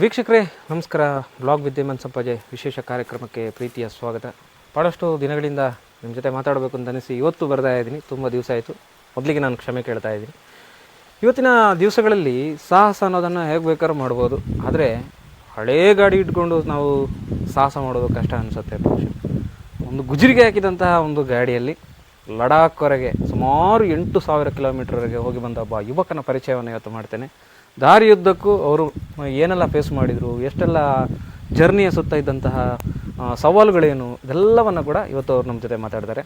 ವೀಕ್ಷಕರೇ ನಮಸ್ಕಾರ. ಬ್ಲಾಗ್ ವಿದ್ಯಮಾನ್ ಸಂಪಾಜೆ ವಿಶೇಷ ಕಾರ್ಯಕ್ರಮಕ್ಕೆ ಪ್ರೀತಿಯ ಸ್ವಾಗತ. ಭಾಳಷ್ಟು ದಿನಗಳಿಂದ ನಿಮ್ಮ ಜೊತೆ ಮಾತಾಡಬೇಕು ಅಂತ ಅನಿಸಿ ಇವತ್ತು ಬರ್ತಾ ಇದ್ದೀನಿ. ತುಂಬ ದಿವಸ ಆಯಿತು. ಮೊದಲಿಗೆ ನಾನು ಕ್ಷಮೆ ಕೇಳ್ತಾ ಇದ್ದೀನಿ. ಇವತ್ತಿನ ದಿವಸಗಳಲ್ಲಿ ಸಾಹಸ ಅನ್ನೋದನ್ನು ಹೇಗೆ ಬೇಕಾದ್ರೂ ಮಾಡ್ಬೋದು, ಆದರೆ ಹಳೇ ಗಾಡಿ ಇಟ್ಕೊಂಡು ನಾವು ಸಾಹಸ ಮಾಡೋದು ಕಷ್ಟ ಅನಿಸುತ್ತೆ. ಒಂದು ಗುಜರಿಗೆ ಹಾಕಿದಂತಹ ಒಂದು ಗಾಡಿಯಲ್ಲಿ ಲಡಾಖ್ವರೆಗೆ ಸುಮಾರು 8,000 ಕಿಲೋಮೀಟರ್ವರೆಗೆ ಹೋಗಿ ಬಂದ ಒಬ್ಬ ಯುವಕನ ಪರಿಚಯವನ್ನು ಇವತ್ತು ಮಾಡ್ತೇನೆ. ದಾರಿಯುದ್ದಕ್ಕೂ ಅವರು ಏನೆಲ್ಲ ಫೇಸ್ ಮಾಡಿದರು, ಎಷ್ಟೆಲ್ಲ ಜರ್ನಿಯ ಸುತ್ತ ಇದ್ದಂತಹ ಸವಾಲುಗಳೇನು, ಇದೆಲ್ಲವನ್ನು ಕೂಡ ಇವತ್ತು ಅವರು ನಮ್ಮ ಜೊತೆ ಮಾತಾಡ್ತಾರೆ.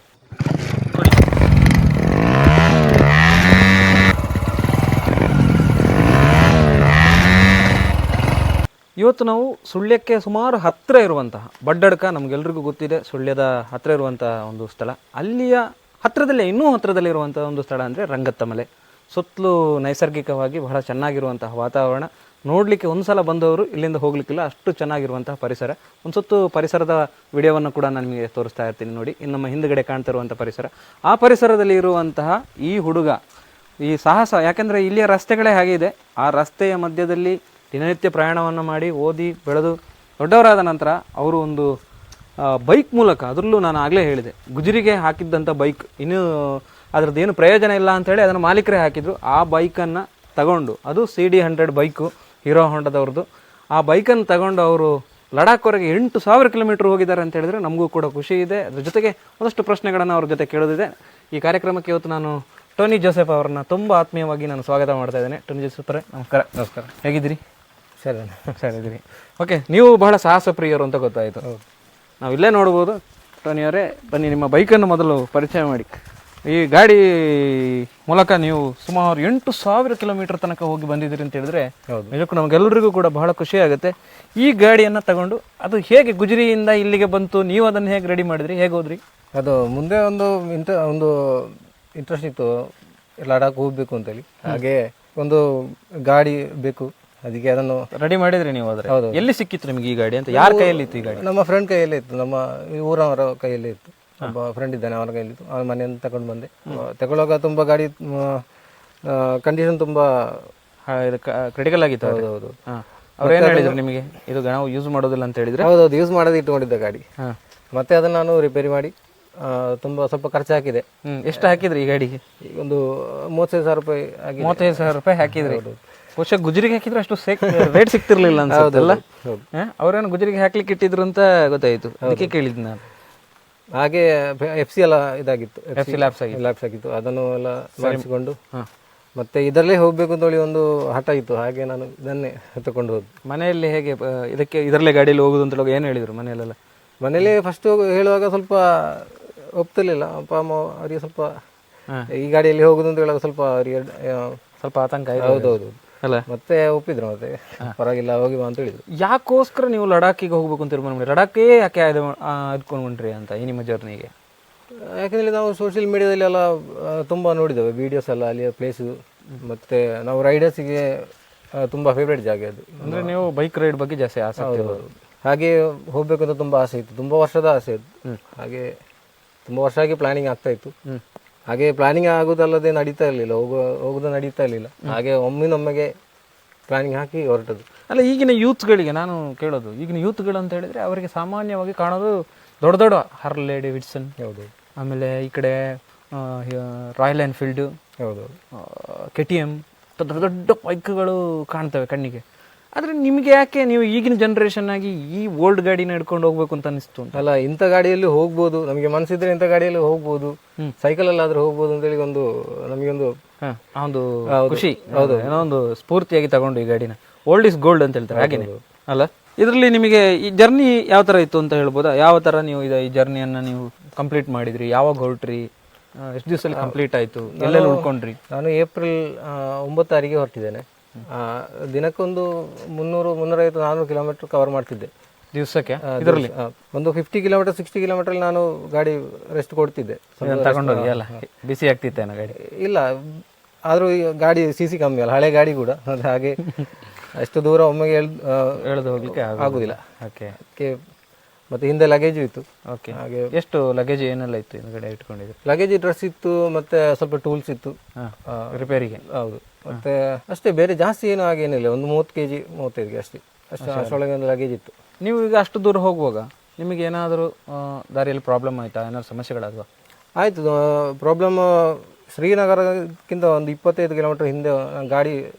ಇವತ್ತು ನಾವು ಸುಳ್ಯಕ್ಕೆ ಸುಮಾರು ಹತ್ತಿರ ಇರುವಂತಹ ಬಡ್ಡಡ್ಕ, ನಮಗೆಲ್ರಿಗೂ ಗೊತ್ತಿದೆ ಸುಳ್ಯದ ಹತ್ತಿರ ಇರುವಂತಹ ಒಂದು ಸ್ಥಳ. ಅಲ್ಲಿಯ ಹತ್ತಿರದಲ್ಲೇ ಇನ್ನೂ ಹತ್ತಿರದಲ್ಲಿರುವಂಥ ಒಂದು ಸ್ಥಳ ಅಂದರೆ ರಂಗತ್ತಮಲೆ. ಸುತ್ತಲೂ ನೈಸರ್ಗಿಕವಾಗಿ ಬಹಳ ಚೆನ್ನಾಗಿರುವಂತಹ ವಾತಾವರಣ. ನೋಡಲಿಕ್ಕೆ ಒಂದು ಸಲ ಬಂದವರು ಇಲ್ಲಿಂದ ಹೋಗ್ಲಿಕ್ಕಿಲ್ಲ, ಅಷ್ಟು ಚೆನ್ನಾಗಿರುವಂತಹ ಪರಿಸರ. ಒಂದು ಸುತ್ತು ಪರಿಸರದ ವಿಡಿಯೋವನ್ನು ಕೂಡ ನಾನು ನಿಮಗೆ ತೋರಿಸ್ತಾ ಇರ್ತೀನಿ ನೋಡಿ. ಇನ್ನು ನಮ್ಮ ಹಿಂದುಗಡೆ ಕಾಣ್ತಿರುವಂಥ ಪರಿಸರ, ಆ ಪರಿಸರದಲ್ಲಿ ಇರುವಂತಹ ಈ ಹುಡುಗ ಈ ಸಾಹಸ, ಯಾಕೆಂದರೆ ಇಲ್ಲಿಯ ರಸ್ತೆಗಳೇ ಹಾಗೆ ಇದೆ. ಆ ರಸ್ತೆಯ ಮಧ್ಯದಲ್ಲಿ ದಿನನಿತ್ಯ ಪ್ರಯಾಣವನ್ನು ಮಾಡಿ ಓದಿ ಬೆಳೆದು ದೊಡ್ಡವರಾದ ನಂತರ ಅವರು ಒಂದು ಬೈಕ್ ಮೂಲಕ, ಅದರಲ್ಲೂ ನಾನು ಆಗಲೇ ಹೇಳಿದೆ, ಗುಜರಿಗೆ ಹಾಕಿದ್ದಂಥ ಬೈಕ್ ಇನ್ನೂ ಅದರದ್ದು ಏನು ಪ್ರಯೋಜನ ಇಲ್ಲ ಅಂಥೇಳಿ ಅದನ್ನು ಮಾಲೀಕರೇ ಹಾಕಿದ್ರು. ಆ ಬೈಕನ್ನು ತಗೊಂಡು, ಅದು CD100 ಬೈಕು, ಹೀರೋ ಹೊಂಡದವ್ರದ್ದು. ಆ ಬೈಕನ್ನು ತಗೊಂಡು ಅವರು ಲಡಾಖ್ವರೆಗೆ 8,000 ಕಿಲೋಮೀಟರ್ ಹೋಗಿದ್ದಾರೆ ಅಂತ ಹೇಳಿದ್ರೆ ನಮಗೂ ಕೂಡ ಖುಷಿ ಇದೆ. ಅದ್ರ ಜೊತೆಗೆ ಒಂದಷ್ಟು ಪ್ರಶ್ನೆಗಳನ್ನು ಅವ್ರ ಜೊತೆ ಕೇಳೋದಿದೆ. ಈ ಕಾರ್ಯಕ್ರಮಕ್ಕೆ ಇವತ್ತು ನಾನು ಟೋನಿ ಜೋಸೆಫ್ ಅವರನ್ನ ತುಂಬ ಆತ್ಮೀಯವಾಗಿ ನಾನು ಸ್ವಾಗತ ಮಾಡ್ತಾ ಇದ್ದೇನೆ. ಟೋನಿ ಜೋಸೆಫ್ ಅವರೇ ನಮಸ್ಕಾರ. ನಮಸ್ಕಾರ, ಹೇಗಿದ್ದೀರಿ? ಸರಿ ಇದ್ದೀರಿ. ಓಕೆ, ನೀವು ಬಹಳ ಸಾಹಸ ಪ್ರಿಯರು ಅಂತ ಗೊತ್ತಾಯಿತು. ನಾವು ಇಲ್ಲೇ ನೋಡ್ಬೋದು. ಟೋನಿಯವರೇ ಬನ್ನಿ, ನಿಮ್ಮ ಬೈಕನ್ನು ಮೊದಲು ಪರಿಚಯ ಮಾಡಿ. ಈ ಗಾಡಿ ಮೂಲಕ ನೀವು ಸುಮಾರು 8,000 ಕಿಲೋಮೀಟರ್ ತನಕ ಹೋಗಿ ಬಂದಿದ್ದೀರಿ ಅಂತ ಹೇಳಿದ್ರೆ ನಿಜಕ್ಕೂ ನಮಗೆಲ್ಲರಿಗೂ ಕೂಡ ಬಹಳ ಖುಷಿ ಆಗುತ್ತೆ. ಈ ಗಾಡಿಯನ್ನು ತಗೊಂಡು ಅದು ಹೇಗೆ ಗುಜರಿಯಿಂದ ಇಲ್ಲಿಗೆ ಬಂತು, ನೀವು ಅದನ್ನು ಹೇಗೆ ರೆಡಿ ಮಾಡಿದ್ರಿ, ಹೇಗೆ ಹೋದ್ರಿ? ಅದು ಮುಂದೆ ಒಂದು ಇಂಟ್ರೆಸ್ಟ್ ಇತ್ತು, ಲಡಾಖ್ ಹೋಗ್ಬೇಕು ಅಂತೇಳಿ. ಹಾಗೆ ಒಂದು ಗಾಡಿ ಬೇಕು, ಅದಕ್ಕೆ ಅದನ್ನು ರೆಡಿ ಮಾಡಿದ್ರಿ ನೀವು. ಆದರೆ ಹೌದು, ಎಲ್ಲಿ ಸಿಕ್ಕಿತ್ತು ನಿಮಗೆ ಈ ಗಾಡಿ ಅಂತ? ಯಾರ ಕೈಯಲ್ಲಿ ಇತ್ತು ಈ ಗಾಡಿ? ನಮ್ಮ ಫ್ರೆಂಡ್ ಕೈಯಲ್ಲೇ ಇತ್ತು, ನಮ್ಮ ಊರವರ ಕೈಯಲ್ಲೇ ಇತ್ತು. ಒಬ್ಬ ಫ್ರೆಂಡ್ ಇದ್ದಾನೆ, ಅವನ ಕೈಯಲ್ಲಿತ್ತು. ಅವ್ರ ಮನೆಯನ್ನು ತಗೊಂಡು ಬಂದೆ. ತಗೊಳ್ಳುವಾಗ ತುಂಬ ಗಾಡಿ ಕಂಡೀಷನ್ ತುಂಬ ಕ್ರಿಟಿಕಲ್ ಆಗಿತ್ತು. ಹೌದು. ಅವ್ರು ಏನು ಹೇಳಿದ್ರು ನಿಮಗೆ? ಇದು ನಾವು ಯೂಸ್ ಮಾಡೋದಿಲ್ಲ ಅಂತ ಹೇಳಿದ್ರೆ? ಹೌದೌದು, ಯೂಸ್ ಮಾಡೋದು ಇಟ್ಕೊಂಡಿದ್ದ ಗಾಡಿ. ಮತ್ತೆ ಅದನ್ನು ನಾನು ರಿಪೇರಿ ಮಾಡಿ ಸ್ವಲ್ಪ ಖರ್ಚು ಹಾಕಿದೆ. ಎಷ್ಟು ಹಾಕಿದ್ರಿ ಈ ಗಾಡಿಗೆ? ಈಗ ಒಂದು 35,000 ರೂಪಾಯಿ ಆಗಿ. 35,000 ರೂಪಾಯಿ ಹಾಕಿದ್ರಿ. ಬಹುಶಃ ಗುಜರಿಗೆ ಹಾಕಿದ್ರೆ ಅಷ್ಟು ರೇಟ್ ಸಿಗ್ತಿರ್ಲಿಲ್ಲ ಅನ್ಸುತ್ತಲ್ಲ. ಅವ್ರೇನು ಗುಜರಿಗೆ ಹಾಕ್ಲಿಕ್ಕೆ ಇಟ್ಟಿದ್ರು ಅಂತ ಗೊತ್ತಾಯ್ತು, ಅದಕ್ಕೆ ಕೇಳಿದ್ ನಾನು. ಹಾಗೆ FC ಎಲ್ಲ ಇದಾಗಿತ್ತು, FC ಲ್ಯಾಬ್ಸ್ ಆಗಿತ್ತು. ಅದನ್ನು ಎಲ್ಲ ಮಾಡಿಸಿಕೊಂಡು ಮತ್ತೆ ಇದರಲ್ಲೇ ಹೋಗ್ಬೇಕು ಅಂತೇಳಿ ಒಂದು ಹಠ ಇತ್ತು. ಹಾಗೆ ನಾನು ಇದನ್ನೇ ತಗೊಂಡು ಹೋದ್. ಮನೆಯಲ್ಲಿ ಹೇಗೆ ಇದರಲ್ಲೇ ಗಾಡಿಯಲ್ಲಿ ಹೋಗುದು ಅಂತ ಏನು ಹೇಳಿದ್ರು ಮನೆಯಲ್ಲೆಲ್ಲ? ಮನೇಲಿ ಫಸ್ಟ್ ಹೇಳುವಾಗ ಸ್ವಲ್ಪ ಒಪ್ತಿರ್ಲಿಲ್ಲ. ಅಪ್ಪ ಅಮ್ಮ ಅವರಿಗೆ ಸ್ವಲ್ಪ ಈ ಗಾಡಿಯಲ್ಲಿ ಹೋಗುದು ಅಂತ ಹೇಳುವಾಗ ಸ್ವಲ್ಪ ಅವರಿಗೆ ಸ್ವಲ್ಪ ಆತಂಕ. ಹೌದೌದು ಅಲ್ಲ, ಮತ್ತೆ ಒಪ್ಪಿದ್ರು. ಮತ್ತೆ ಪರವಾಗಿಲ್ಲ ಹೋಗಿ ಬಾ ಅಂತ ಹೇಳಿದ್ರು. ಯಾಕೋಸ್ಕರ ನೀವು ಲಡಾಖಿಗೆ ಹೋಗ್ಬೇಕು ಅಂತ ತೀರ್ಮಾನ ಮಾಡಿ? ಲಡಾಖೇ ಯಾಕೆ ಆಯ್ದುಕೊಂಡ್ರಿ ಅಂತ ಈ ನಿಮ್ಮ ಜರ್ನಿಗೆ? ಯಾಕಂದ್ರೆ ನಾವು ಸೋಷಿಯಲ್ ಮೀಡಿಯಾದಲ್ಲಿ ಎಲ್ಲ ತುಂಬ ನೋಡಿದ್ದೇವೆ ವಿಡಿಯೋಸ್ ಎಲ್ಲ, ಅಲ್ಲಿಯ ಪ್ಲೇಸು. ಮತ್ತೆ ನಾವು ರೈಡರ್ಸಿಗೆ ತುಂಬ ಫೇವ್ರೇಟ್ ಜಾಗ ಅದು. ಅಂದರೆ ನೀವು ಬೈಕ್ ರೈಡ್ ಬಗ್ಗೆ ಜಾಸ್ತಿ ಆಸಕ್ತಿ ಇರೋದು. ಹಾಗೆ ಹೋಗ್ಬೇಕು ಅಂತ ತುಂಬ ಆಸೆ ಇತ್ತು, ತುಂಬ ವರ್ಷದ ಆಸೆ ಇತ್ತು. ಹಾಗೆ ತುಂಬ ವರ್ಷ ಆಗಿ ಪ್ಲಾನಿಂಗ್ ಆಗ್ತಾ ಇತ್ತು. ಹಾಗೆ ಪ್ಲಾನಿಂಗ್ ಆಗೋದಲ್ಲದೆ ನಡೀತಾ ಇರಲಿಲ್ಲ, ಹೋಗೋದು ನಡೀತಾ ಇರಲಿಲ್ಲ. ಹಾಗೆ ಒಮ್ಮಿನೊಮ್ಮೆಗೆ ಪ್ಲಾನಿಂಗ್ ಹಾಕಿ ಹೊರಟದು. ಅಲ್ಲ, ಈಗಿನ ಯೂತ್ಗಳಿಗೆ ನಾನು ಕೇಳೋದು, ಈಗಿನ ಯೂತ್ಗಳು ಅಂತ ಹೇಳಿದ್ರೆ ಅವರಿಗೆ ಸಾಮಾನ್ಯವಾಗಿ ಕಾಣೋದು ದೊಡ್ಡ ದೊಡ್ಡ ಹಾರ್ಲೆ ಡೇವಿಡ್ಸನ್, ಹೌದು, ಆಮೇಲೆ ಈ ಕಡೆ ರಾಯಲ್ ಎನ್ಫೀಲ್ಡು, ಹೌದು, KTM, ದೊಡ್ಡ ದೊಡ್ಡ ಬೈಕ್ಗಳು ಕಾಣ್ತವೆ ಕಣ್ಣಿಗೆ. ಆದರೆ ನಿಮಗೆ ಯಾಕೆ ನೀವು ಈಗಿನ ಜನ್ರೇಷನ್ ಆಗಿ ಈ ಓಲ್ಡ್ ಗಾಡಿನ ಹಿಡ್ಕೊಂಡು ಹೋಗ್ಬೇಕು ಅಂತ ಅನಿಸ್ತು? ಅಲ್ಲ, ಇಂಥ ಗಾಡಿಯಲ್ಲಿ ಹೋಗ್ಬೋದು, ನಮಗೆ ಮನಸ್ಸಿದ್ರೆ ಇಂಥ ಗಾಡಿಯಲ್ಲಿ ಹೋಗ್ಬೋದು, ಸೈಕಲಲ್ಲಾದ್ರೂ ಹೋಗ್ಬೋದು ಅಂತೇಳಿ ಒಂದು ನಮಗೊಂದು ಒಂದು ಖುಷಿ. ಹೌದು, ಏನೋ ಒಂದು ಸ್ಫೂರ್ತಿಯಾಗಿ ತಗೊಂಡು ಈ ಗಾಡಿನ. ಓಲ್ಡ್ ಇಸ್ ಗೋಲ್ಡ್ ಅಂತ ಹೇಳ್ತಾರೆ, ಹಾಗೇನೆ ಅಲ್ಲ? ಇದರಲ್ಲಿ ನಿಮಗೆ ಈ ಜರ್ನಿ ಯಾವ ಥರ ಇತ್ತು ಅಂತ ಹೇಳ್ಬೋದಾ? ಯಾವ ಥರ ನೀವು ಈ ಜರ್ನಿಯನ್ನು ನೀವು ಕಂಪ್ಲೀಟ್ ಮಾಡಿದ್ರಿ? ಯಾವಾಗ ಹೊರಟ್ರಿ? ಎಷ್ಟು ದಿವಸದಲ್ಲಿ ಕಂಪ್ಲೀಟ್ ಆಯಿತು? ಎಲ್ಲೆಲ್ಲಿ ಉಳ್ಕೊಂಡ್ರಿ? ನಾನು ಏಪ್ರಿಲ್ 9 ತಾರೀಕಿಗೆ ಹೊರಟಿದ್ದೇನೆ. ದಿನಕ್ಕೊಂದು 300-350 400 ಕಿಲೋಮೀಟರ್ ಕವರ್ ಮಾಡ್ತಿದ್ದೆ ದಿವಸಕ್ಕೆ. ಇದರಲ್ಲಿ ಒಂದು 50 ಕಿಲೋಮೀಟರ್ 60 ಕಿಲೋಮೀಟರ್ ನಾನು ಗಾಡಿ ರೆಸ್ಟ್ ಕೊಡ್ತಿದ್ದೆ. ತಗೊಂಡೋಗಿ ಅಲ್ಲ, ಬಿಸಿ ಆಗ್ತಿತ್ತೇನೋ ಗಾಡಿ? ಇಲ್ಲ, ಆದರೂ ಈ ಗಾಡಿ CC ಕಮ್ಮಿ ಅಲ್ಲ, ಹಳೆ ಗಾಡಿ ಕೂಡ. ಅದು ಹಾಗೆ ಅಷ್ಟು ದೂರ ಒಮ್ಮೆಗೆ ಎಳೆದು ಹೋಗ್ಲಿಕ್ಕೆ ಆಗುದಿಲ್ಲ. ಓಕೆ. ಮತ್ತೆ ಹಿಂದೆ ಲಗೇಜು ಇತ್ತು. ಓಕೆ. ಹಾಗೆ ಎಷ್ಟು ಲಗೇಜ್ ಏನೆಲ್ಲ ಇತ್ತು ಹಿಂದ್ಗಡೆ ಇಟ್ಕೊಂಡಿದ್ರು? ಲಗೇಜ್ ಡ್ರೆಸ್ ಇತ್ತು, ಮತ್ತೆ ಸ್ವಲ್ಪ ಟೂಲ್ಸ್ ಇತ್ತು ರಿಪೇರಿಗೆ. ಹೌದು, ಮತ್ತೆ ಅಷ್ಟೇ, ಬೇರೆ ಜಾಸ್ತಿ ಏನು ಹಾಗೇನಿಲ್ಲ. ಒಂದು 30 kg 35 kg ಅಷ್ಟೇ. ಅಷ್ಟರೊಳಗೆ ಒಂದು ಲಗೇಜ್ ಇತ್ತು. ನೀವು ಈಗ ಅಷ್ಟು ದೂರ ಹೋಗುವಾಗ ನಿಮಗೆ ಏನಾದರೂ ದಾರಿಯಲ್ಲಿ ಪ್ರಾಬ್ಲಮ್ ಆಯಿತಾ, ಏನಾದ್ರು ಸಮಸ್ಯೆಗಳಾದ್ವಾ? ಆಯಿತು, ಪ್ರಾಬ್ಲಮ್. ಶ್ರೀನಗರಕ್ಕಿಂತ ಒಂದು 25 ಕಿಲೋಮೀಟರ್ ಹಿಂದೆ ಗಾಡಿ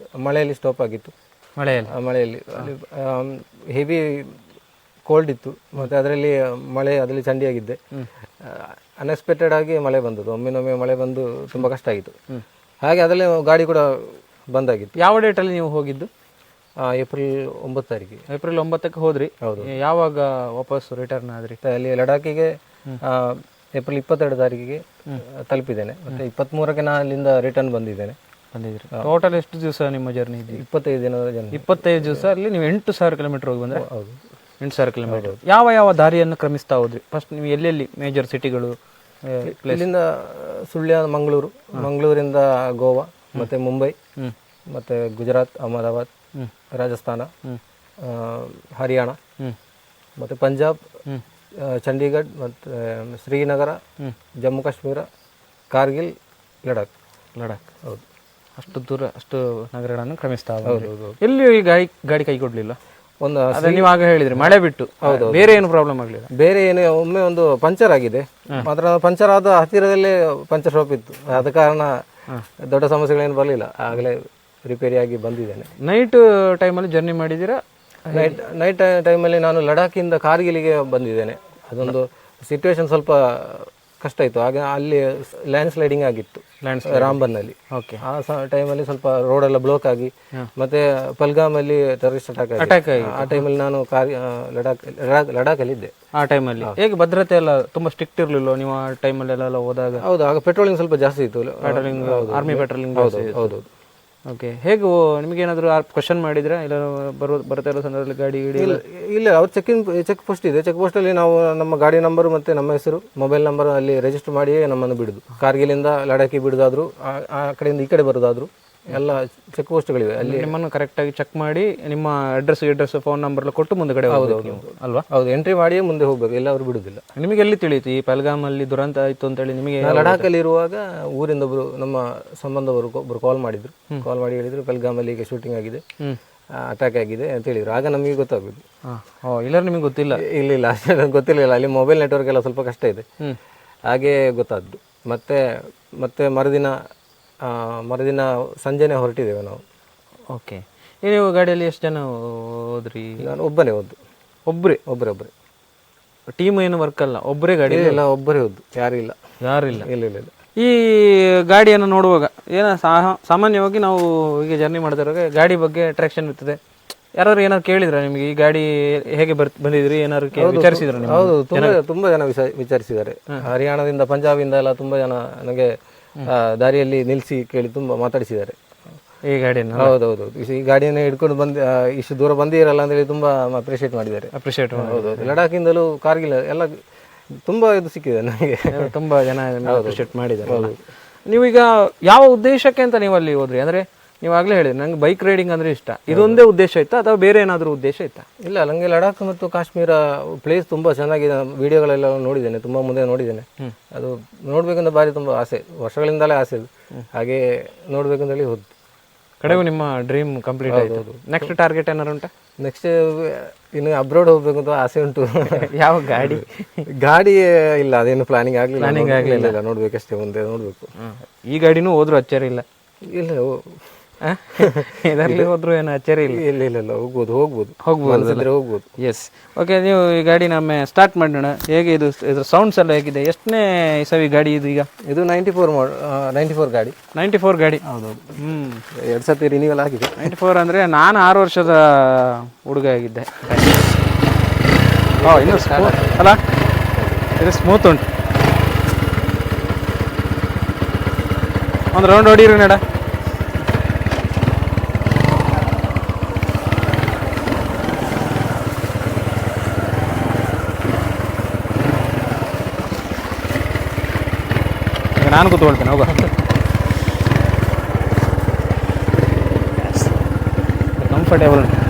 ಮಳೆಯಲ್ಲಿ ಸ್ಟಾಪ್ ಆಗಿತ್ತು. ಮಳೆಯಲ್ಲಿ ಅಲ್ಲಿ ಹೆವಿ ಕೋಲ್ಡ್ ಇತ್ತು, ಮತ್ತು ಅದರಲ್ಲಿ ಅದರಲ್ಲಿ ಚಂಡಿಯಾಗಿದ್ದೆ. ಅನ್ಎಕ್ಸ್ಪೆಕ್ಟೆಡ್ ಆಗಿ ಮಳೆ ಬಂದದ್ದು, ಒಮ್ಮಿನೊಮ್ಮೆ ಮಳೆ ಬಂದು ತುಂಬ ಕಷ್ಟ ಆಗಿತ್ತು. ಹಾಗೆ ಅದರಲ್ಲಿ ಗಾಡಿ ಕೂಡ ಬಂದಾಗಿತ್ತು. ಯಾವ ಡೇಟಲ್ಲಿ ನೀವು ಹೋಗಿದ್ದು? ಏಪ್ರಿಲ್ 9 ತಾರೀಕಿಗೆ. ಏಪ್ರಿಲ್ 9ಕ್ಕೆ ಹೋದ್ರಿ? ಹೌದು. ಯಾವಾಗ ವಾಪಸ್ ರಿಟರ್ನ್ ಆದ್ರಿ? ಅಲ್ಲಿ ಲಡಾಖಿಗೆ ಏಪ್ರಿಲ್ 22 ತಾರೀಕಿಗೆ ತಲುಪಿದ್ದೇನೆ. ಮತ್ತು 23ಕ್ಕೆ ನಾನು ಅಲ್ಲಿಂದ ರಿಟರ್ನ್ ಬಂದಿದ್ದೇನೆ. ಟೋಟಲ್ ಎಷ್ಟು ದಿವಸ ನಿಮ್ಮ ಜರ್ನಿ ಇದೆ? 25 ದಿನದ ಜರ್ನಿ. 25 ದಿವಸ ಅಲ್ಲಿ ನೀವು 8,000 ಕಿಲೋಮೀಟರ್ ಹೋಗಿ ಬಂದ್ರೆ? ಹೌದು, 8,000 ಕಿಲೋಮೀಟರ್. ಯಾವ ದಾರಿಯನ್ನು ಕ್ರಮಿಸ್ತಾ ಹೋದ್ರಿ? ಫಸ್ಟ್ ನೀವು ಎಲ್ಲೆಲ್ಲಿ ಮೇಜರ್ ಸಿಟಿಗಳು? ಇಲ್ಲಿಂದ ಸುಳ್ಯ, ಮಂಗಳೂರಿಂದ ಗೋವಾ, ಮತ್ತು ಮುಂಬೈ, ಮತ್ತು ಗುಜರಾತ್, ಅಹಮದಾಬಾದ್, ರಾಜಸ್ಥಾನ, ಹರಿಯಾಣ, ಮತ್ತು ಪಂಜಾಬ್, ಚಂಡೀಗಢ, ಮತ್ತು ಶ್ರೀನಗರ, ಜಮ್ಮು ಕಾಶ್ಮೀರ, ಕಾರ್ಗಿಲ್, ಲಡಾಖ್. ಹೌದು. ಅಷ್ಟು ದೂರ, ಅಷ್ಟು ನಗರಗಳನ್ನು ಕ್ರಮಿಸ್ತಾ ಹೋದ್ರಿ. ಎಲ್ಲಿ ಈ ಗಾಡಿ ಕೈ ಕೊಡ್ಲಿಲ್ಲ? ಒಂದು ನೀವು ಆಗ ಹೇಳಿದ್ರಿ ಮಳೆ ಬಿಟ್ಟು. ಬೇರೆ ಏನು ಪ್ರಾಬ್ಲಮ್ ಆಗಲಿಲ್ಲ? ಬೇರೆ ಏನು, ಒಮ್ಮೆ ಒಂದು ಪಂಚರ್ ಆಗಿದೆ ಮಾತ್ರ. ಪಂಚರ್ ಆದ ಹತ್ತಿರದಲ್ಲೇ ಪಂಚರ್ ಶಾಪ್ ಇತ್ತು, ಆದ ಕಾರಣ ದೊಡ್ಡ ಸಮಸ್ಯೆಗಳೇನು ಬರಲಿಲ್ಲ. ಆಗಲೇ ರಿಪೇರಿಯಾಗಿ ಬಂದಿದ್ದೇನೆ. ನೈಟ್ ಟೈಮಲ್ಲಿ ಜರ್ನಿ ಮಾಡಿದ್ದೀರಾ? ನೈಟ್ ಟೈಮಲ್ಲಿ ನಾನು ಲಡಾಖಿಂದ ಕಾರ್ಗಿಲಿಗೆ ಬಂದಿದ್ದೇನೆ. ಅದೊಂದು ಸಿಚುವೇಶನ್ ಸ್ವಲ್ಪ ಕಷ್ಟ ಇತ್ತು. ಆಗ ಅಲ್ಲಿ ಲ್ಯಾಂಡ್ ಸ್ಲೈಡಿಂಗ್ ಆಗಿತ್ತು ರಾಂಬನ್ನಲ್ಲಿ. ಓಕೆ. ಆ ಟೈಮಲ್ಲಿ ಸ್ವಲ್ಪ ರೋಡೆಲ್ಲ ಬ್ಲಾಕ್ ಆಗಿ, ಮತ್ತೆ ಪಲ್ಗಾಮಲ್ಲಿ ಟೆರರಿಸ್ಟ್ ಅಟ್ಯಾಕ್ ಆಗಿ, ಆ ಟೈಮಲ್ಲಿ ನಾನು ಲಡಾಖಲ್ಲಿ ಇದ್ದೆ. ಆ ಟೈಮಲ್ಲಿ ಹೇಗೆ ಭದ್ರತೆ ಎಲ್ಲ ತುಂಬಾ ಸ್ಟ್ರಿಕ್ಟ್ ಇರಲಿಲ್ಲ ನೀವು ಆ ಟೈಮಲ್ಲಿ ಎಲ್ಲ ಹೋದಾಗ? ಹೌದು, ಆಗ ಪೆಟ್ರೋಲಿಂಗ್ ಸ್ವಲ್ಪ ಜಾಸ್ತಿ ಇತ್ತು. Army patrolling. ಹೌದು. ಓಕೆ. ಹೇಗೆ ನಿಮಗೆ ಏನಾದರೂ ಕ್ವಶನ್ ಮಾಡಿದ್ರೆ ಇಲ್ಲ ಬರ್ತಾ ಇರೋ ಸಂದರ್ಭದಲ್ಲಿ ಗಾಡಿ ಇಲ್ಲ, ಅವ್ರು ಚೆಕ್ ಪೋಸ್ಟ್ ಇದೆ. ಚೆಕ್ ಪೋಸ್ಟಲ್ಲಿ ನಾವು ನಮ್ಮ ಗಾಡಿ ನಂಬರ್ ಮತ್ತು ನಮ್ಮ ಹೆಸರು, ಮೊಬೈಲ್ ನಂಬರ್ ಅಲ್ಲಿ ರಿಜಿಸ್ಟರ್ ಮಾಡಿಯೇ ನಮ್ಮನ್ನು ಬಿಡುದು. ಕಾರ್ಗಿಲಿಂದ ಲಡಾಖಿ ಬಿಡುದಾದ್ರು, ಆ ಕಡೆಯಿಂದ ಈ ಕಡೆ ಬರೋದಾದ್ರು ಎಲ್ಲ ಚೆಕ್ ಪೋಸ್ಟ್ಗಳಿವೆ. ಅಲ್ಲಿ ನಿಮ್ಮನ್ನು ಕರೆಕ್ಟಾಗಿ ಚೆಕ್ ಮಾಡಿ ನಿಮ್ಮ ಅಡ್ರೆಸ್ ಫೋನ್ ನಂಬರ್ ಕೊಟ್ಟು ಮುಂದೆ ಅಲ್ವಾ? ಹೌದು, ಎಂಟ್ರಿ ಮಾಡಿಯೇ ಮುಂದೆ ಹೋಗ್ಬೇಕು, ಎಲ್ಲ ಅವರು ಬಿಡುದಿಲ್ಲ. ನಿಮಗೆ ಎಲ್ಲಿ ತಿಳಿಯಿತು ಈ ಪಲ್ಗಾಮಲ್ಲಿ ದುರಂತ ಆಯ್ತು ಅಂತ ಹೇಳಿ ನಿಮಗೆ? ಲಡಾಖಲ್ಲಿ ಇರುವಾಗ ಊರಿಂದ ನಮ್ಮ ಸಂಬಂಧವರು ಒಬ್ಬರು ಕಾಲ್ ಮಾಡಿ ಹೇಳಿದ್ರು ಪಲ್ಗಾಮಲ್ಲಿ ಈಗ ಶೂಟಿಂಗ್ ಆಗಿದೆ, ಅಟ್ಯಾಕ್ ಆಗಿದೆ ಅಂತ ಹೇಳಿದ್ರು. ಆಗ ನಮಗೆ ಗೊತ್ತಾಗುದು. ಇಲ್ಲ ನಿಮಗೆ ಗೊತ್ತಿಲ್ಲ? ಇಲ್ಲ, ಅಷ್ಟೇ ಗೊತ್ತಿರಲಿಲ್ಲ. ಅಲ್ಲಿ ಮೊಬೈಲ್ ನೆಟ್ವರ್ಕ್ ಎಲ್ಲ ಸ್ವಲ್ಪ ಕಷ್ಟ ಇದೆ, ಹಾಗೆ ಗೊತ್ತಾದ್ದು. ಮತ್ತೆ ಮರುದಿನ ಸಂಜೆನೆ ಹೊರಟಿದ್ದೇವೆ ನಾವು. ಓಕೆ. ನೀವು ಗಾಡಿಯಲ್ಲಿ ಎಷ್ಟು ಜನ ಹೋದ್ರಿ? ನಾನು ಒಬ್ಬನೇ ಹೋದ್ದು. ಒಬ್ಬರೇ ಟೀಮ್ ಏನು ವರ್ಕ್ ಅಲ್ಲ, ಒಬ್ಬರೇ ಗಾಡಿ? ಇಲ್ಲ, ಒಬ್ಬರೇ ಹೋದ್ದು, ಯಾರು ಇಲ್ಲ. ಇಲ್ಲ. ಈ ಗಾಡಿಯನ್ನು ನೋಡುವಾಗ ಸಾಮಾನ್ಯವಾಗಿ ನಾವು ಈಗ ಜರ್ನಿ ಮಾಡ್ತಿರುವಾಗ ಗಾಡಿ ಬಗ್ಗೆ ಅಟ್ರಾಕ್ಷನ್ ಇರ್ತದೆ. ಯಾರು ಏನಾದ್ರು ಕೇಳಿದ್ರ ನಿಮಗೆ ಈ ಗಾಡಿ ಹೇಗೆ ಬಂದಿದ್ರಿ ಏನಾದ್ರು ವಿಚಾರಿಸಿದ್ರ? ಹೌದು, ತುಂಬಾ ಜನ ವಿಚಾರಿಸಿದ್ದಾರೆ. ಹರಿಯಾಣದಿಂದ, ಪಂಜಾಬಿಂದ ಎಲ್ಲ ತುಂಬಾ ಜನ ನನಗೆ ದಾರಿಯಲ್ಲಿ ನಿಲ್ಲಿಸಿ ಕೇಳಿ ತುಂಬಾ ಮಾತಾಡಿಸಿದ್ದಾರೆ ಈ ಗಾಡಿಯನ್ನು. ಹೌದೌದು, ಈ ಗಾಡಿಯನ್ನು ಹಿಡ್ಕೊಂಡು ಇಷ್ಟು ದೂರ ಬಂದಿರಲ್ಲ ಅಂತ ಹೇಳಿ ತುಂಬಾ ಅಪ್ರಿಷಿಯೇಟ್ ಮಾಡಿದ್ದಾರೆ. ಹೌದು. ಲಡಾಖಿಂದಲೂ ಕಾರ್ಗಿಲ್ ಎಲ್ಲ ತುಂಬಾ ಇದು ಸಿಕ್ಕಿದೆ ನನಗೆ. ತುಂಬಾ ಜನ ಅಪ್ರಿಷಿಯೇಟ್ ಮಾಡಿದ್ದಾರೆ. ನೀವೀಗ ಯಾವ ಉದ್ದೇಶಕ್ಕೆ ಅಂತ ನೀವು ಅಲ್ಲಿ ಹೋದ್ರಿ? ಅಂದ್ರೆ ನೀವು ಆಗ್ಲೇ ಹೇಳಿದ್ರಿ ನಂಗೆ ಬೈಕ್ ರೈಡಿಂಗ್ ಅಂದ್ರೆ ಇಷ್ಟ, ಇದೊಂದೇ ಉದ್ದೇಶ ಇತ್ತಾ ಅಥವಾ ಬೇರೆ ಏನಾದರೂ ಉದ್ದೇಶ ಇತ್ತಾ? ಇಲ್ಲ, ನನಗೆ ಲಡಾಖ್ ಮತ್ತು ಕಾಶ್ಮೀರ ಪ್ಲೇಸ್ ತುಂಬಾ ಚೆನ್ನಾಗಿದೆ. ವಿಡಿಯೋಗಳೆಲ್ಲ ನೋಡಿದ್ದೇನೆ, ತುಂಬಾ ಮುಂದೆ ನೋಡಿದ್ದೇನೆ. ಅದು ನೋಡ್ಬೇಕಂತ ಬಾರಿ ತುಂಬಾ ಆಸೆ, ವರ್ಷಗಳಿಂದಲೇ ಆಸೆ. ಹಾಗೆ ನೋಡ್ಬೇಕಂತ ಹೇಳಿ ಹೋದ್ದು. ಕಡೆಗೂ ನಿಮ್ಮ ಡ್ರೀಮ್ ಕಂಪ್ಲೀಟ್ ಆಯ್ತು. ನೆಕ್ಸ್ಟ್ ಟಾರ್ಗೆಟ್ ಏನಾರು ಉಂಟಾ? ನೆಕ್ಸ್ಟ್ ಇನ್ನು ಅಬ್ರಾಡ್ ಹೋಗ್ಬೇಕು ಅಂತ ಆಸೆ ಉಂಟು. ಯಾವ ಗಾಡಿ ಇಲ್ಲ, ಅದೇನು ಪ್ಲಾನಿಂಗ್ ಆಗ್ಲಿಲ್ಲ. ನೋಡ್ಬೇಕಷ್ಟೇ, ಮುಂದೆ ನೋಡ್ಬೇಕು. ಈ ಗಾಡಿನೂ ಹೋದ್ರು ಅಚ್ಚರಿ ಇಲ್ಲ? ಇಲ್ಲ, ಇದರಲ್ಲಿ ಹೋದ್ರು ಏನು ಅಚ್ಚರಿ ಇಲ್ಲ? ಇಲ್ಲ, ಹೋಗ್ಬೋದು. ಎಸ್. ಓಕೆ, ನೀವು ಈ ಗಾಡಿ ನಮ್ಮ ಸ್ಟಾರ್ಟ್ ಮಾಡೋಣ. ಹೇಗೆ ಇದ್ರ ಸೌಂಡ್ಸ್ ಎಲ್ಲ ಹೇಗಿದೆ? ಎಷ್ಟನೇ ಇಸವಿ ಗಾಡಿ ಇದು? ಈಗ ಇದು 94 ಗಾಡಿ. 94 ಗಾಡಿ? ಹೌದೌದು. 2 ಸತಿ ರಿನಿವಲ್ ಆಗಿದೆ. 94 ಅಂದರೆ ನಾನು 6 ವರ್ಷದ ಹುಡುಗ ಆಗಿದ್ದೆ. ಇನ್ನೂ ಅಲ್ಲ, ಇದು ಸ್ಮೂತ್ ಉಂಟು. ಒಂದು ರೌಂಡ್ ಹೊಡೀರಿ ನಡ. ನಾನು ಕೂತ್ಕೊಳ್ತೇನೆ, ಹೋಗ. ಕಂಫರ್ಟೇಬಲ್ ಉಂಟು.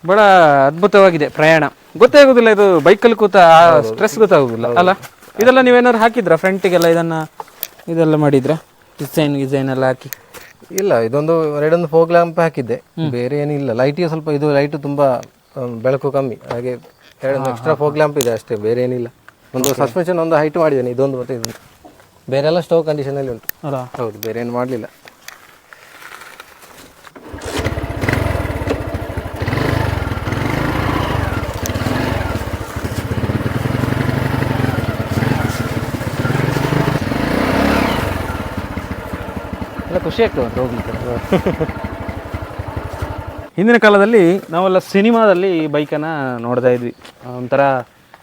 ಬಹಳ ಅದ್ಭುತವಾಗಿದೆ ಪ್ರಯಾಣ. ಗೊತ್ತೇ ಆಗುದಿಲ್ಲ ಇದು ಬೈಕಲ್ಲಿ ಕೂತ ಸ್ಟ್ರೆಸ್ ಗೊತ್ತಾಗುದಿಲ್ಲ ಅಲ್ಲ. ಇದೆಲ್ಲ ನೀವೇನಾದ್ರು ಹಾಕಿದ್ರಾ ಫ್ರಂಟಿಗೆಲ್ಲ ಇದೆಲ್ಲ ಮಾಡಿದ್ರ ಡಿಸೈನ್ ಎಲ್ಲ ಹಾಕಿ? ಇಲ್ಲ, ಇದೊಂದು 2 ಫೋಗ್ ಲ್ಯಾಂಪ್ ಹಾಕಿದ್ದೆ, ಬೇರೆ ಏನಿಲ್ಲ. ಲೈಟಿಗೆ ಸ್ವಲ್ಪ ಇದು ಲೈಟ್ ತುಂಬಾ ಬೆಳಕು ಕಮ್ಮಿ, ಹಾಗೆ 2 ಎಕ್ಸ್ಟ್ರಾ ಫೋಗ್ ಲ್ಯಾಂಪ್ ಇದೆ ಅಷ್ಟೇ, ಬೇರೆ ಏನಿಲ್ಲ. ಒಂದು ಸಸ್ಪೆನ್ಷನ್ ಒಂದು ಹೈಟ್ ಮಾಡಿದ್ದೇನೆ, ಇದೊಂದು ಮತ್ತೆ ಇದೊಂದು. ಬೇರೆ ಎಲ್ಲ ಸ್ಟೋವ್ ಕಂಡೀಷನ್ ಅಲ್ಲಿ ಉಂಟು. ಹೌದು, ಬೇರೆ ಏನು ಮಾಡಲಿಲ್ಲ. ಖುಷಿ ಆಗ್ತದೆ ಹೋಗ್ಲಿಕ್ಕೆ. ಹಿಂದಿನ ಕಾಲದಲ್ಲಿ ನಾವೆಲ್ಲ ಸಿನಿಮಾದಲ್ಲಿ ಈ ಬೈಕನ್ನು ನೋಡ್ತಾ ಇದ್ವಿ, ಒಂಥರ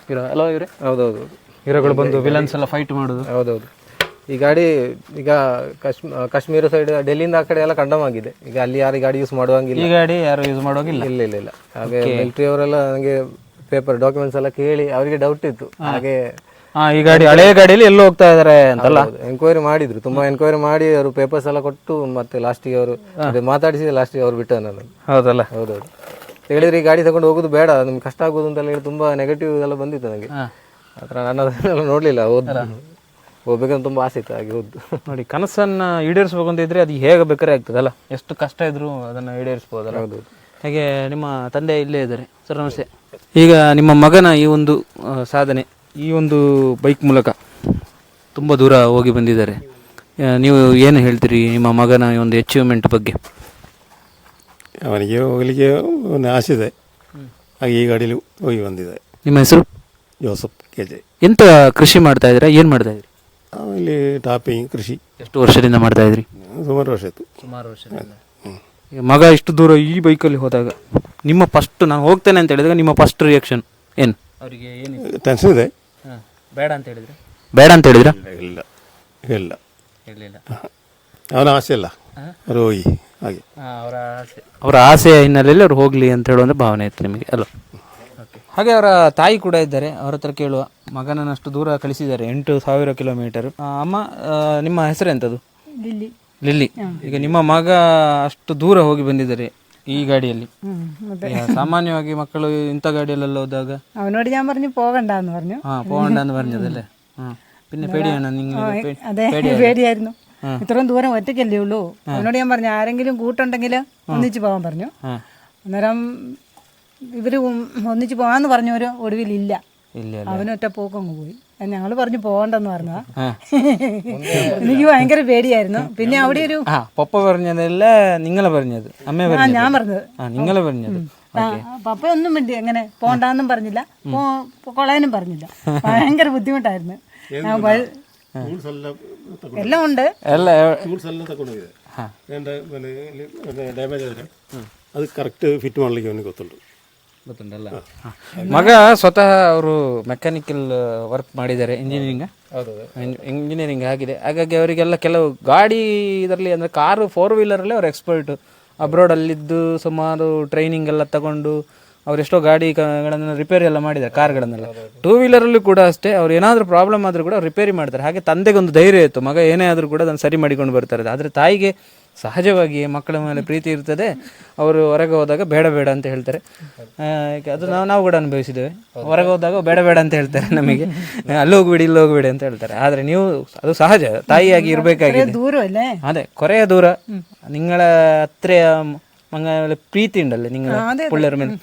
ಹೀರೋ ಅಲ್ವಾ ಇವರೇ? ಹೌದೌದು, ಹೀರೋಗಳು ಬಂದು ವಿಲನ್ಸ್ ಎಲ್ಲ ಫೈಟ್ ಮಾಡೋದು. ಹೌದೌದು. ಈ ಗಾಡಿ ಈಗ ಕಾಶ್ಮೀರ ಸೈಡ್, ಡೆಲ್ಲಿಯಿಂದ ಆ ಕಡೆ ಎಲ್ಲ ಕಂಡಮ್ ಆಗಿದೆ. ಈಗ ಅಲ್ಲಿ ಯಾರು ಗಾಡಿ ಯೂಸ್ ಮಾಡುವಂಗಿಲ್ಲ, ಈ ಗಾಡಿ ಯಾರು ಯೂಸ್ ಮಾಡುವಾಗಿಲ್ಲ. ಇಲ್ಲ. ಹಾಗೆ ಮಿಲಿಟರಿ ಅವರೆಲ್ಲ ನನಗೆ ಪೇಪರ್ ಡಾಕ್ಯುಮೆಂಟ್ಸ್ ಎಲ್ಲ ಕೇಳಿ ಅವರಿಗೆ ಡೌಟ್ ಇತ್ತು. ಹಾಗೆ ಈ ಗಾಡಿ ಹಳೆ ಗಾಡಿಯಲ್ಲಿ ಎಲ್ಲೋ ಹೋಗ್ತಾ ಇದಾರೆ ಅಂತಲ್ಲ ಎನ್ಕ್ವೈರಿ ಮಾಡಿದ್ರು, ತುಂಬಾ ಎನ್ಕ್ವೈರಿ ಮಾಡಿ ಅವರು ಪೇಪರ್ಸ್ ಎಲ್ಲ ಕೊಟ್ಟು ಮತ್ತೆ ಲಾಸ್ಟಿಗೆ ಅವರು ಮಾತಾಡಿಸಿ ಲಾಸ್ಟಿಗೆ ಅವ್ರು ಬಿಟ್ಟ ನಾನು. ಹೌದಲ್ಲ? ಹೌದೌದು. ಹೇಳಿದ್ರೆ ಈ ಗಾಡಿ ತಗೊಂಡು ಹೋಗೋದು ಬೇಡ, ನಿಮ್ಗೆ ಕಷ್ಟ ಆಗೋದು ಅಂತೆಲ್ಲ ಹೇಳಿ ತುಂಬಾ ನೆಗೆಟಿವ್ ಎಲ್ಲ ಬಂದಿತ್ತು ನನಗೆ. ಆತರ ನಾನು ಅದನ್ನೆಲ್ಲ ನೋಡ್ಲಿಲ್ಲ, ಹೋಗ್ಬೇಕಂತ ತುಂಬಾ ಆಸೆ ಇತ್ತು, ಹಾಗೆ ಹೋದ್ದು. ನೋಡಿ, ಕನಸನ್ನ ಈಡೇರಿಸ್ಬೇಕು ಅಂತ ಇದ್ರೆ ಅದು ಹೇಗೆ ಬೇಕಾದ್ರೆ ಆಗ್ತದಲ್ಲ, ಎಷ್ಟು ಕಷ್ಟ ಇದ್ರು ಅದನ್ನ ಈಡೇರಿಸಬಹುದಲ್ಲ. ಹೌದು. ಹಾಗೆ ನಿಮ್ಮ ತಂದೆ ಇಲ್ಲೇ ಇದ್ದಾರೆ. ಸರ್ ನಮಸ್ತೆ. ಈಗ ನಿಮ್ಮ ಮಗನ ಈ ಒಂದು ಸಾಧನೆ, ಈ ಒಂದು ಬೈಕ್ ಮೂಲಕ ತುಂಬ ದೂರ ಹೋಗಿ ಬಂದಿದ್ದಾರೆ. ನೀವು ಏನು ಹೇಳ್ತೀರಿ ನಿಮ್ಮ ಮಗನ ಈ ಒಂದು ಅಚೀವ್ಮೆಂಟ್ ಬಗ್ಗೆ? ಅವನಿಗೆ ಹೋಗಲಿಕ್ಕೆ ಒಂದು ಆಸೆ ಇದೆ, ಹಾಗೆ ಈ ಗಾಡಿಯಲ್ಲಿ ಹೋಗಿ ಬಂದಿದೆ. ನಿಮ್ಮ ಹೆಸರು? Joseph KJ. ಎಂತ ಕೃಷಿ ಮಾಡ್ತಾ ಇದ್ದೀರಾ? ಏನು ಮಾಡ್ತಾ ಇದ್ರಿ? ಇಲ್ಲಿ ಟಾಪಿಂಗ್ ಕೃಷಿ. ಎಷ್ಟು ವರ್ಷದಿಂದ ಮಾಡ್ತಾ ಇದ್ರಿ? ಸುಮಾರು ವರ್ಷ ಆಯಿತು. ಸುಮಾರು ವರ್ಷದಿಂದ. ಮಗ ಇಷ್ಟು ದೂರ ಈ ಬೈಕಲ್ಲಿ ಹೋದಾಗ ನಿಮ್ಮ ಫಸ್ಟ್, ನಾನು ಹೋಗ್ತೇನೆ ಅಂತ ಹೇಳಿದಾಗ ನಿಮ್ಮ ಫಸ್ಟ್ ರಿಯಾಕ್ಷನ್ ಏನು? ಅವರಿಗೆ ಏನು ಟೆನ್ಷನ್ ಇದೆ. ಬೇಡ ಅಂತ ಹೇಳಿದ್ರೆ? ಬೇಡ ಅಂತ ಹೇಳಿದ್ರ? ಇಲ್ಲ ಇಲ್ಲ ಇಲ್ಲ, ಅವನ ಆಸೆ ಅಲ್ಲ, ಅವರು ಹೋಗಿ ಹಾಗೆ ಅವರ ಆಸೆಯ ಹಿನ್ನೆಲೆಯಲ್ಲಿ ಅವ್ರು ಹೋಗ್ಲಿ ಅಂತ ಹೇಳುವಂಥ ಭಾವನೆ ಇತ್ತು ನಿಮಗೆ ಅಲ್ಲ? ಹಾಗೆ ಅವರ ತಾಯಿ ಕೂಡ ಇದ್ದಾರೆ, ಅವ್ರ ಹತ್ರ ಕೇಳುವ. ಮಗನನ್ನಷ್ಟು ದೂರ ಕಳಿಸಿದ್ದಾರೆ, 8,000 ಕಿಲೋಮೀಟರ್. ಅಮ್ಮ, ನಿಮ್ಮ ಹೆಸರು ಎಂಥದ್ದು? ಲಿಲ್ಲಿ. ಈಗ ನಿಮ್ಮ ಮಗ ಅಷ್ಟು ದೂರ ಹೋಗಿ ಬಂದಿದ್ದಾರೆ ഈ ഗാഡിಯಲ್ಲಿ. സാമാന്യವಾಗಿ മക്കള് ಇಂಥ ഗാഡിയಲ್ಲೆಲ್ಲ ಹೋದಾಗ അവനോട് ഞാൻ പറഞ്ഞു പോകണ്ടെന്ന് പറഞ്ഞു. പോകണ്ടെന്ന് പറഞ്ഞതല്ലേ? പിന്നെ പേടിയാണ് നിങ്ങൾ? അതെ, പേടിയായിരുന്നു. ഇത്രയും ദൂരം ഒറ്റയ്ക്കല്ലേ ഉള്ളൂ. അവനോട് ഞാൻ പറഞ്ഞു ആരെങ്കിലും കൂട്ടുണ്ടെങ്കിൽ ഒന്നിച്ച് പോകാൻ പറഞ്ഞു. അന്നേരം ഇവര് ഒന്നിച്ച് പോകാന്ന് പറഞ്ഞവര് ഒടുവിലില്ല, അവനൊറ്റ പോക്കങ്ങ് പോയി. ഞങ്ങൾ പറഞ്ഞു പോകണ്ടെന്ന് പറഞ്ഞതാ. എനിക്ക് ഭയങ്കര പേടിയായിരുന്നു. പിന്നെ അവിടെ ഒരു പപ്പ പറഞ്ഞതല്ല നിങ്ങളെ പറഞ്ഞത്? അമ്മ ഞാൻ പറഞ്ഞത്. നിങ്ങളെ പറഞ്ഞത്? പപ്പ ഒന്നും വേണ്ടി അങ്ങനെ പോണ്ടെന്നും പറഞ്ഞില്ല, കൊളയാനും പറഞ്ഞില്ല. ഭയങ്കര ബുദ്ധിമുട്ടായിരുന്നു. എല്ലാം ഉണ്ട്. ಅದು ಕರೆಕ್ಟ್ ಫಿಟ್ ಮಾಡಲಿಕ್ಕೆ ಅವನಿಗೆ ಗೊತ್ತುಂಟು. ಗೊತ್ತುಂಟಲ್ಲ? ಮಗ ಸ್ವತಃ ಅವರು ಮೆಕ್ಯಾನಿಕಲ್ ವರ್ಕ್ ಮಾಡಿದ್ದಾರೆ, ಇಂಜಿನಿಯರಿಂಗ್ ಆಗಿದೆ. ಹಾಗಾಗಿ ಅವರಿಗೆಲ್ಲ ಕೆಲವು ಗಾಡಿ ಇದರಲ್ಲಿ ಅಂದರೆ ಕಾರು 4 ವೀಲರಲ್ಲಿ ಅವ್ರು ಎಕ್ಸ್ಪರ್ಟು. ಅಬ್ರಾಡಲ್ಲಿದ್ದು ಸುಮಾರು ಟ್ರೈನಿಂಗ್ ಎಲ್ಲ ತಗೊಂಡು ಅವರೆಷ್ಟೋ ಗಾಡಿಗಳನ್ನು ರಿಪೇರಿ ಎಲ್ಲ ಮಾಡಿದ್ದಾರೆ, ಕಾರ್ಗಳನ್ನೆಲ್ಲ. 2 ವೀಲರಲ್ಲೂ ಕೂಡ ಅಷ್ಟೇ, ಅವ್ರು ಏನಾದರೂ ಪ್ರಾಬ್ಲಮ್ ಆದರೂ ಕೂಡ ಅವ್ರು ರಿಪೇರಿ ಮಾಡ್ತಾರೆ. ಹಾಗೆ ತಂದೆಗೊಂದು ಧೈರ್ಯ ಇತ್ತು, ಮಗ ಏನೇ ಆದರೂ ಕೂಡ ಅದನ್ನು ಸರಿ ಮಾಡಿಕೊಂಡು ಬರ್ತಾರೆ. ಆದರೆ ತಾಯಿಗೆ ಸಹಜವಾಗಿ ಮಕ್ಕಳ ಮೇಲೆ ಪ್ರೀತಿ ಇರ್ತದೆ. ಅವರು ಹೊರಗೆ ಹೋದಾಗ ಬೇಡ ಬೇಡ ಅಂತ ಹೇಳ್ತಾರೆ. ಅದು ನಾವು ಕೂಡ ಅನುಭವಿಸಿದ್ದೇವೆ. ಹೊರಗೆ ಹೋದಾಗ ಬೇಡ ಬೇಡ ಅಂತ ಹೇಳ್ತಾರೆ ನಮಗೆ, ಅಲ್ಲಿ ಹೋಗ್ಬಿಡಿ ಇಲ್ಲಿ ಹೋಗ್ಬಿಡಿ ಅಂತ ಹೇಳ್ತಾರೆ. ಆದರೆ ನೀವು ಅದು ಸಹಜ, ತಾಯಿಯಾಗಿ ಇರಬೇಕಾಗಿದೆ. ಅದೇ ಕೊರೆಯ ದೂರ, ನಿಂಗಳ ಹತ್ರ ಮಂಗಲ ಪ್ರೀತಿ ಉಂಡಲ್ಲೇ, ನಿಂಗಳ ಪುಳ್ಳರ ಮೇಲೆ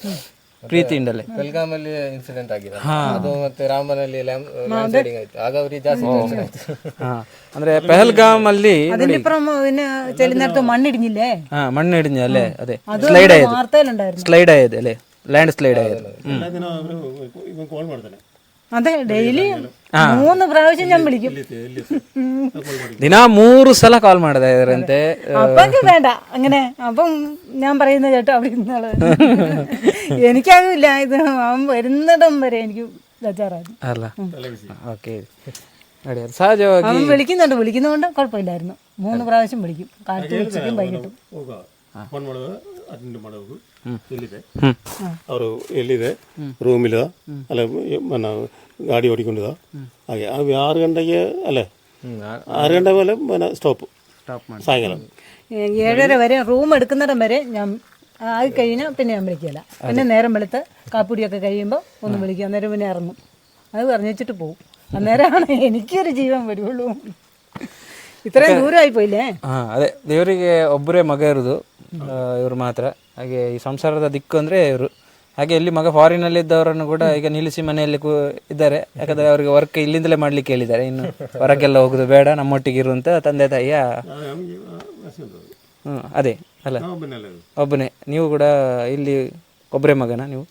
ಪ್ರೀತಿ ಉಂಡಲ್ಲೇ. ಬೆಲ್ಗಾಮಲ್ಲಿ ಇನ್ಸಿಡೆಂಟ್ ಆಗಿದೆ, ಅದು ಮತ್ತೆ ರಾಮನಲ್ಲಿ ಲ್ಯಾಂಡ್ಸ್ಲೈಡಿಂಗ್ ಆಯ್ತು. ಆಗ ಅವರಿಗೆ ಜಾಸ್ತಿ ಟೆನ್ಷನ್ ಆಯ್ತು. ಅಂದ್ರೆ ಪೆಹಲ್ಗಾಮ್ ಅಲ್ಲಿ മണ്ണിടിഞ്ഞില്ലേ? മണ്ണിടിഞ്ഞല്ലേ? അതെ, സ്ലൈഡ് ആയത്, സ്ലൈഡ് ആയത് അല്ലേ, ലാൻഡ് സ്ലൈഡ് ആയത്. അതെ, ഡെയിലി 3 പ്രാവശ്യം ഞാൻ വിളിക്കും. ദിന 3 സല ಕಾಲ್ ಮಾಡ್ತಾ ಇದ್ರಂತೆ. അപ്പൊക്ക് വേണ്ട അങ്ങനെ. അപ്പം ഞാൻ പറയുന്ന കേട്ടോ അവിടെ ഇരുന്നാള്. എനിക്കാകില്ല ഇത്, അവൻ വരുന്നിടം വരെ എനിക്ക് ബേജാറായിരുന്നു. അല്ല, ഓക്കെ. സഹജವಾಗಿ അവൻ വിളിക്കുന്നതുകൊണ്ട് കുഴപ്പമില്ലായിരുന്നു. 3 പ്രാവശ്യം വിളിക്കും, കാലത്ത് വിളിച്ചിട്ടും വൈകിട്ടും. ಅವರು ಎಲ್ಲಿದೆ, ರೂಮಿದ ಅಲ್ಲ ಗಾಡಿ ಓಡಿಕೊಂಡಿದ ಹಾಗೆ. 6 ಗಂಟೆಗೆ ಅಲ್ಲೇ 6 ಗಂಟೆ ಮೇಲೆ ಸ್ಟಾಪ್ ಸಾಯಂಕಾಲ 7:30 വരെ റൂം എടുക്കുന്നിടം വരെ ഞാൻ അത് കഴിഞ്ഞാൽ പിന്നെ ഞാൻ വിളിക്കില്ല. പിന്നെ നേരം വെളുത്ത് കാപ്പിടിയൊക്കെ കഴിയുമ്പോൾ ഒന്ന് വിളിക്കും. അന്നേരം പിന്നെ ഇറങ്ങും. അത് പറഞ്ഞു വെച്ചിട്ട് പോകും. അന്നേരമാണ് എനിക്കൊരു ജീവൻ വരുള്ളൂ. ಇತರೇನು ದೂರ ಆಯ್ಪೋಯಿಲ್ಲೇ. ಹಾಂ, ಅದೇ ದೇವರಿಗೆ ಒಬ್ಬರೇ ಮಗ ಇರೋದು, ಇವರು ಮಾತ್ರ. ಹಾಗೆ ಈ ಸಂಸಾರದ ದಿಕ್ಕು ಅಂದರೆ ಇವರು. ಹಾಗೆ ಇಲ್ಲಿ ಮಗ ಫಾರಿನಲ್ಲಿ ಇದ್ದವರನ್ನು ಕೂಡ ಈಗ ನಿಲ್ಲಿಸಿ ಮನೆಯಲ್ಲಿ ಇದ್ದಾರೆ. ಯಾಕಂದರೆ ಅವರಿಗೆ ವರ್ಕ್ ಇಲ್ಲಿಂದಲೇ ಮಾಡ್ಲಿಕ್ಕೆ ಹೇಳಿದ್ದಾರೆ. ಇನ್ನು ಹೊರಗೆಲ್ಲ ಹೋಗೋದು ಬೇಡ, ನಮ್ಮೊಟ್ಟಿಗೆ ಇರುವಂತ ತಂದೆ ತಾಯಿಯ. ಅದೇ ಅಲ್ಲ, ಒಬ್ಬನೇ. ನೀವು ಕೂಡ ಇಲ್ಲಿ ಒಬ್ಬರೇ ಮಗನ ನೀವು?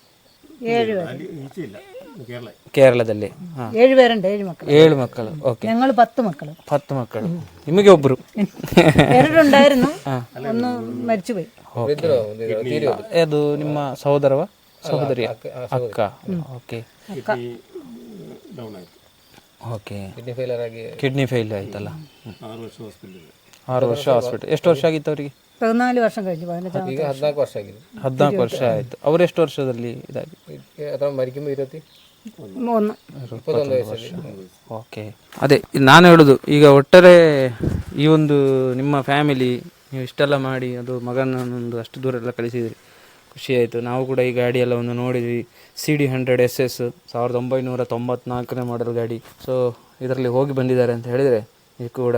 ಕೇರಳದಲ್ಲಿ. ಹಾಂ, 7 പേരുണ്ട്. 7 മക്കൾ. 7 ಮಕ್ಕಳು. ಓಕೆ. ഞങ്ങൾ 10 മക്കൾ. 10 ಮಕ್ಕಳು. ನಿಮಗೆ ಒಬ್ಬರು? 2 ഉണ്ടായിരുന്നു, ഒന്ന് മരിച്ചുപോയി. ಅದು ನಿಮ್ಮ ಸಹೋದರವ ಸಹೋದರಿ? ಅಕ್ಕ. Okay okay. ಕಿಡ್ನಿ ಫೇಲ್ ಆಯ್ತಲ್ಲ. 6 ವರ್ಷ ಹಾಸ್ಪಿಟಲ್. ಎಷ್ಟು ವರ್ಷ ಆಗಿತ್ತು ಅವರಿಗೆ? 14 ವರ್ಷം കഴിഞ്ഞു. 14 ವರ್ಷ ಆಗಿದೆ. 14 ವರ್ಷ ಆಯ್ತು. ಅವರು ಎಷ್ಟು ವರ್ಷದಲ್ಲಿ ಇದಾಗಿ? ಮರಿക്കുമ്പോൾ 21 ವಯಸ್ಸಲ್ಲಿ. ಓಕೆ. ಅದೇ ನಾನು ಹೇಳೋದು, ಈಗ ಒಟ್ಟಾರೆ ಈ ಒಂದು ನಿಮ್ಮ ಫ್ಯಾಮಿಲಿ ನೀವು ಇಷ್ಟೆಲ್ಲ ಮಾಡಿ ಅದು ಮಗನನ್ನೊಂದು ಅಷ್ಟು ದೂರ ಎಲ್ಲ ಕಳಿಸಿದ್ರಿ, ಖುಷಿ ಆಯಿತು. ನಾವು ಕೂಡ ಈ ಗಾಡಿ ಎಲ್ಲ ಒಂದು ನೋಡಿದ್ವಿ. CD100 SS 1994ನೇ ಮಾಡೆಲ್ ಗಾಡಿ. ಸೊ ಇದರಲ್ಲಿ ಹೋಗಿ ಬಂದಿದ್ದಾರೆ ಅಂತ ಹೇಳಿದರೆ ಇದು ಕೂಡ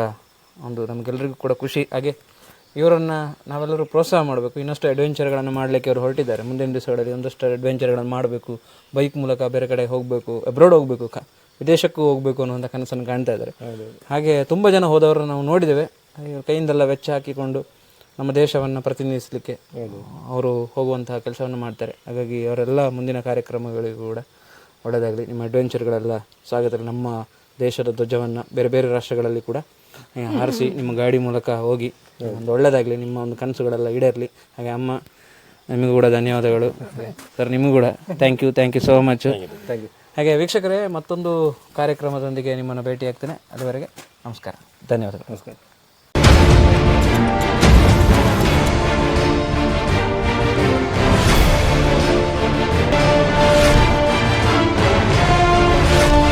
ಒಂದು ನಮಗೆಲ್ಲರಿಗೂ ಕೂಡ ಖುಷಿ. ಹಾಗೆ ಇವರನ್ನು ನಾವೆಲ್ಲರೂ ಪ್ರೋತ್ಸಾಹ ಮಾಡಬೇಕು. ಇನ್ನಷ್ಟು ಅಡ್ವೆಂಚರ್ಗಳನ್ನು ಮಾಡಲಿಕ್ಕೆ ಅವರು ಹೊರಟಿದ್ದಾರೆ. ಮುಂದಿನ ದಿವಸಗಳಲ್ಲಿ ಒಂದಷ್ಟು ಅಡ್ವೆಂಚರ್ಗಳನ್ನು ಮಾಡಬೇಕು, ಬೈಕ್ ಮೂಲಕ ಬೇರೆ ಕಡೆ ಹೋಗಬೇಕು, ಅಬ್ರಾಡ್ ಹೋಗಬೇಕು, ವಿದೇಶಕ್ಕೂ ಹೋಗಬೇಕು ಅನ್ನುವಂಥ ಕನಸನ್ನು ಕಾಣ್ತಾ ಇದ್ದಾರೆ. ಹಾಗೆ ತುಂಬ ಜನ ಹೋದವರು ನಾವು ನೋಡಿದ್ದೇವೆ. ಕೈಯಿಂದೆಲ್ಲ ವೆಚ್ಚ ಹಾಕಿಕೊಂಡು ನಮ್ಮ ದೇಶವನ್ನು ಪ್ರತಿನಿಧಿಸಲಿಕ್ಕೆ ಅವರು ಹೋಗುವಂತಹ ಕೆಲಸವನ್ನು ಮಾಡ್ತಾರೆ. ಹಾಗಾಗಿ ಅವರೆಲ್ಲ ಮುಂದಿನ ಕಾರ್ಯಕ್ರಮಗಳಿಗೂ ಕೂಡ ಒಳ್ಳೆಯದಾಗಲಿ. ನಿಮ್ಮ ಅಡ್ವೆಂಚರ್ಗಳೆಲ್ಲ ಸ್ವಾಗತ. ನಮ್ಮ ದೇಶದ ಧ್ವಜವನ್ನು ಬೇರೆ ಬೇರೆ ರಾಷ್ಟ್ರಗಳಲ್ಲಿ ಕೂಡ ಹಾರಿಸಿ ನಿಮ್ಮ ಗಾಡಿ ಮೂಲಕ ಹೋಗಿ ಒಂದು ಒಳ್ಳೆಯದಾಗಲಿ. ನಿಮ್ಮ ಒಂದು ಕನಸುಗಳೆಲ್ಲ ಈಡೇರಲಿ. ಹಾಗೆ ಅಮ್ಮ, ನಿಮಗೂ ಕೂಡ ಧನ್ಯವಾದಗಳು. ಸರ್, ನಿಮಗೂ ಕೂಡ ಥ್ಯಾಂಕ್ ಯು ಸೋ ಮಚ್. ಹಾಗೆ ವೀಕ್ಷಕರೇ, ಮತ್ತೊಂದು ಕಾರ್ಯಕ್ರಮದೊಂದಿಗೆ ನಿಮ್ಮನ್ನು ಭೇಟಿಯಾಗ್ತೇನೆ. ಅಲ್ಲಿವರೆಗೆ ನಮಸ್ಕಾರ, ಧನ್ಯವಾದಗಳು. ನಮಸ್ಕಾರ.